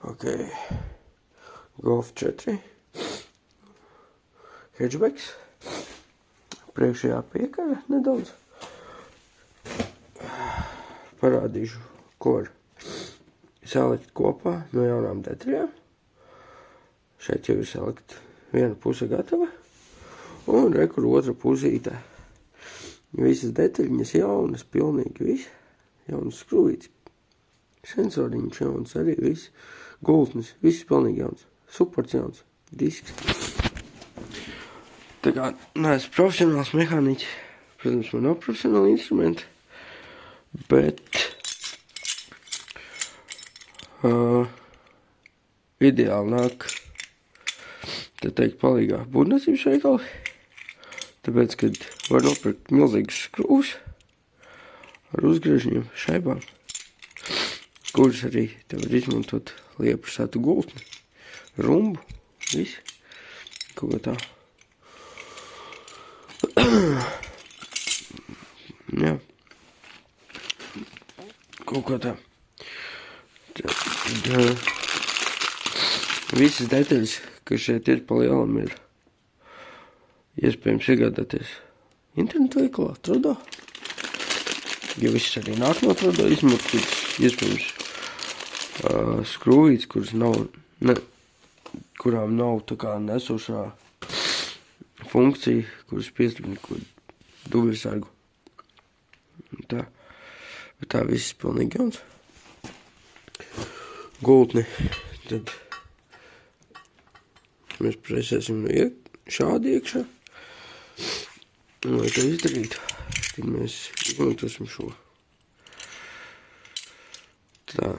Ok. Golf 4. Hatchbacks. Priekšējā piekara nedaudz. Parādīšu, ko var salikt kopā no jaunām detaļām. Šeit jau ir salikt viena puse gatava. Un rekur otra pusītē. Visas detaļiņas jaunas, pilnīgi viss. Jaunas skrūvītes. Sensoriņš jauns, arī viss. Gultnes, viss pilnīgi jauns. Supers jauns. Disks. Tā kā neesmu profesionāls mehāniķis. Protams, man nav profesionāli instrumenti. Bet ideāli nāk, tā teikt, palīgā būvniecības veikali. Tāpēc, kad var nopirkt milzīgas skrūvas ar uzgriežņiem, šaibām, kuras arī te var izmantot lieprasētu gultni, rumbu, visu, kaut kā tā. Jā. Kaut kā tā. Visas detaļas, kas šeit ir pa lielam, ir iespējams iegādāties internetu veikalā, Trudo. Ja viss arī nāk no Trudo, izmantots iespējams skrūvītes, kuras nav, kurām nav tā kā nesošā funkcija, kuras piestrādāt ko dubļsargu. Tā. Bet tā viss pilnīgi jauns. Gultni. Tad mēs presēsim no šādi iekšā. Un, lai to izdarītu, tad mēs izmantosim šo. Tā.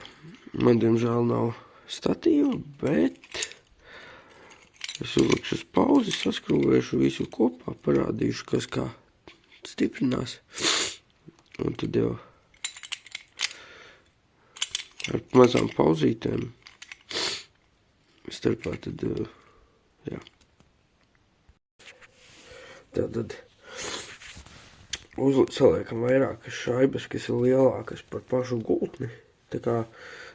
Man, diemžēl, nav statīva, bet es uzlikšu uz pauzi, saskrūvēšu visu kopā, parādīšu, kas kā stiprinās. Un tad jau ar mazām pauzītēm starpā tad, jā. Tātad saliekam vairākas šaibas, kas ir lielākas par pašu gultni. Tā kā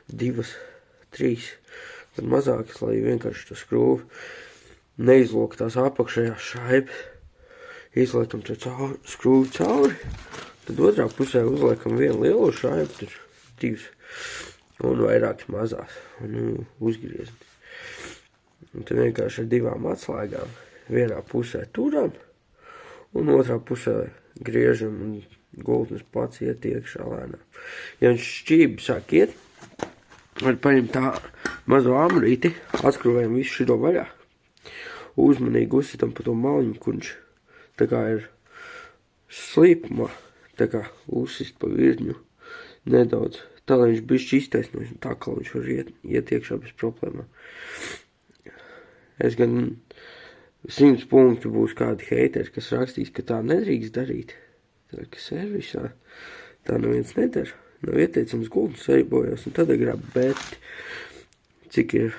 2, 3, tad mazākas, lai vienkārši to skrūvi neizlok tās apakšējās šaibas. Izliekam to skrūvi cauri. Tad otrā pusē uzliekam vienu lielo šaibu, tad 2 un vairākas mazās un uzgriezni. Un tad vienkārši ar 2 atslēgām vienā pusē turam un otrā pusē griežam un gultnes pats iet iekšā lēnām. Ja viņš šķībi sāk iet, var paņemt tā mazo amrīti, atskrūvējam visu šito vaļā. Uzmanīgi uzsitam pa to maliņu, kur viņš tā kā ir slīpumā, tā kā uzsist pa virzņu nedaudz. Tā, lai viņš bišķi iztaisnojas, tā kā viņš var iet iekšā bez problēmām. Es gan 100 punktu būs kādi heiteri, kas rakstīs, ka tā nedrīkst darīt. Tā ka servisā tā neviens nedara. Nav ieteicams gultnes arī bojās un tad grab, bet cik ir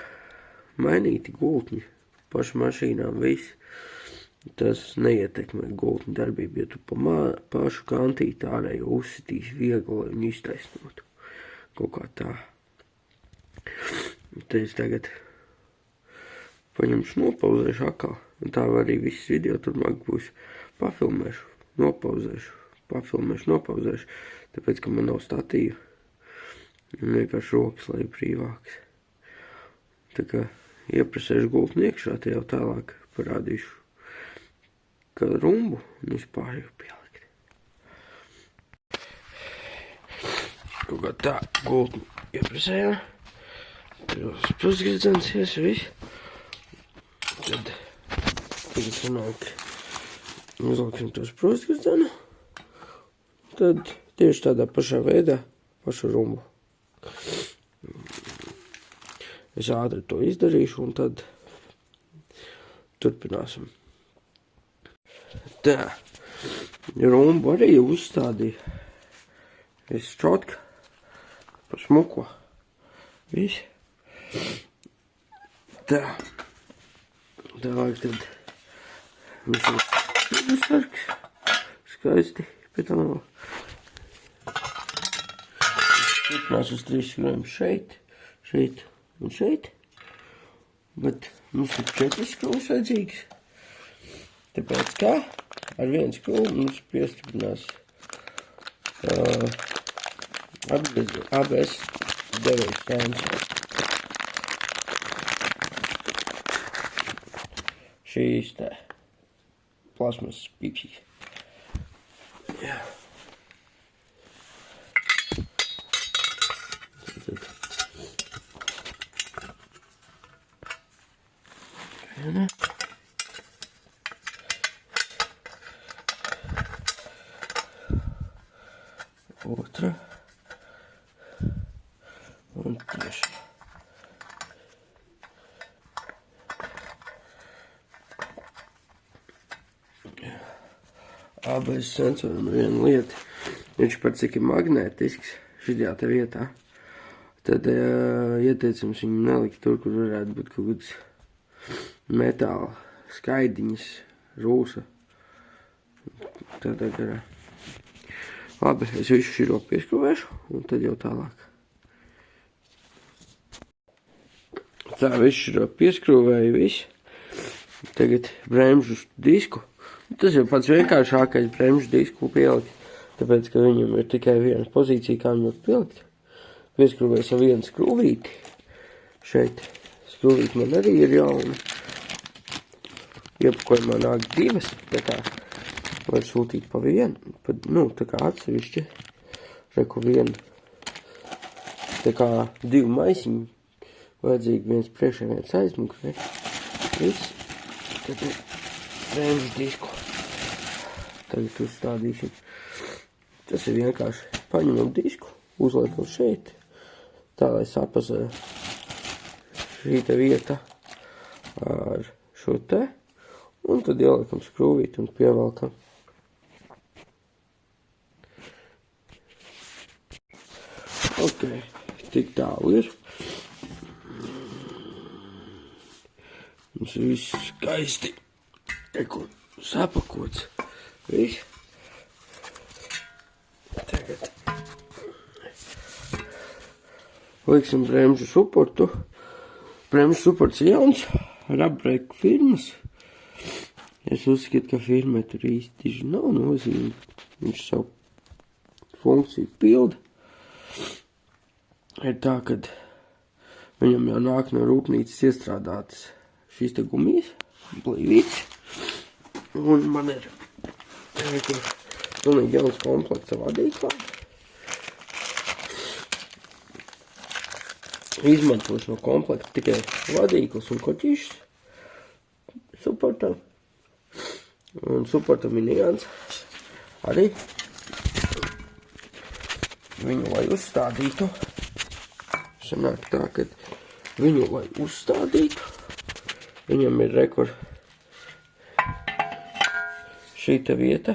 mainīti gultņi pašu mašīnām viss, tas neietekmē gultņu darbību, ja tu pa pašu kantīti ārējo uzsitīs viegli, lai viņu iztaisnotu. Kaut kā tā. Tad es tagad paņemšu, nopauzēšu atkal. Un tā arī viss video turmāk būs. Pafilmēšu, nopauzēšu, pafilmēšu, nopauzēšu. Tāpēc, ka man nav statīva. Un vienkārši rokas, lai ir brīvāks. Tā kā ieprasēšu gultni iekšā, te jau tālāk parādīšu, kā rumbu un vispār jau pielikt. Kaut kā tā gultni ieprasējām. Tur pusgredzens ies viss. Tad tagad sanāk uzliksim tos pusgredzenu. Tad tieši tādā pašā veidā pašu rumbu. Es ātri to izdarīšu un tad turpināsim. Tā. Rumbu arī uzstādīju. Viss čotka. Pa smuko. Viss. Tā. Tālāk tad mums sargs. Skaisti. Pēc tam turpinās uz 3 skrūvēm šeit. un šeit. Bet mums ir 4 skrūvas vajadzīgas. Tāpēc kā ar vienu skrūvu mums piestiprinās ABS devējs sensors. Šīs te plasmas pipsīs. Jā. Viena. Otra. Un trešā. ABS sensoram ir viena lieta. Viņš par cik ir magnētisks šajā te vietā. Tad ieteicams viņu nelikt tur, kur varētu būt kaut kāds metāla skaidiņas, rūsa. Tādā garā. Labi, es visu širo pieskrūvēšu, un tad jau tālāk. Tā, visu širo pieskrūvēju, visu. Tagad bremžu disku. Tas ir pats vienkāršākais bremžu disku pielikt, tāpēc, ka viņam ir tikai viena pozīcija, kā viņu pielikt. Pieskrūvēju ar vienu skrūvīti. Šeit skrūvīti man arī ir jauna. Iepakojumā nāk 2, tā kā var sūtīt pa vienu, tā kā atsevišķi. Reku vienu, tā kā 2 maisiņi, vajadzīgi viens priekšā, viens aizmugurē. Viss, tad ir bremžu disku. Tagad uzstādīsim. Tas ir vienkārši paņemam disku, uzliekam šeit, tā lai sapazē šī te vieta ar šo te, un tad ieliekam skrūvīt un pievelkam. Ok, tik tālu ir. Mums viss skaisti sapakots. Viss. Tagad liksim bremžu suportu. Bremžu suports ir jauns, Rabrek firmas. Es uzskatu, ka firmai tur īsti nav nozīme. Viņš savu funkciju pilda. Ir tā, kad viņam jau nāk no rūpnīcas iestrādātas šīs te gumijas, blīvītes. Un man ir pilnīgi jauns komplekts vadīklā. Izmantošu no komplekta tikai vadīklas un koķīšus suportam. Un suportam ir nians arī. Viņu, lai uzstādītu, sanāk tā, ka viņu, lai uzstādītu, viņam ir rekur šīta vieta.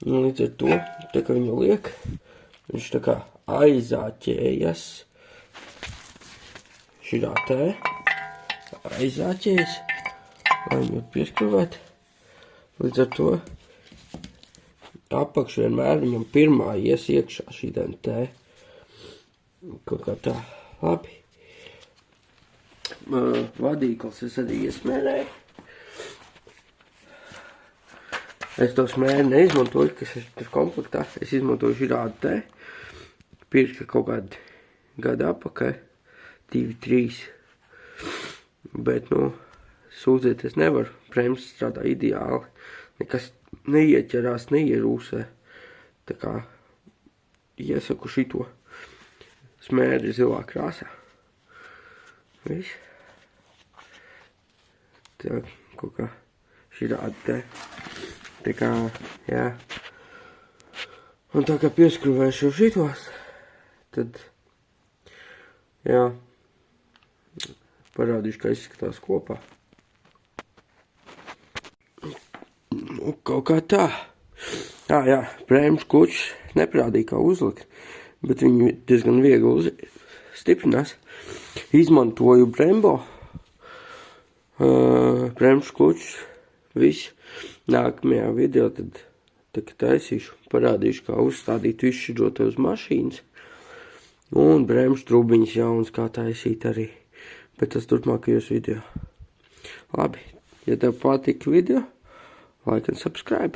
Un līdz ar to, tā kā viņu liek, viņš tā kā aizāķējas. Šitā te aizāķējas, lai viņu pieskrūvēt. Līdz ar to apakš vienmēr viņam pirmā ies iekšā šitā te. Kaut kā tā, labi. Vadīkals es arī iesmērēju. Es to smēri neizmantoju, kas ir tur komplektā. Es izmantoju šitā te. Pirka kaut kādu gadu apakaļ. 2, 3. Bet, sūdzēties nevar. Bremzes strādā ideāli. Nekas neieķerās, neierūsē. Tā kā iesaku šito smēri zilā krāsā. Viss. Tā kaut kā šitā te. Tā kā, jā. Un tā kā pieskrūvēšu šitos, tad, jā, parādīšu, kā izskatās kopā. Kaut kā tā. Jā, bremžu kučus neparādīja, kā uzlikt, bet viņi diezgan viegli stiprinās. Izmantoju Brembo, bremžu kučus, visu. Nākamajā video tad taisīšu, parādīšu, kā uzstādīt visu šito te uz mašīnas. Un bremžu trubiņas jaunas kā taisīt arī, bet tas turpmākajos video. Labi, ja tev patika video, like un subscribe.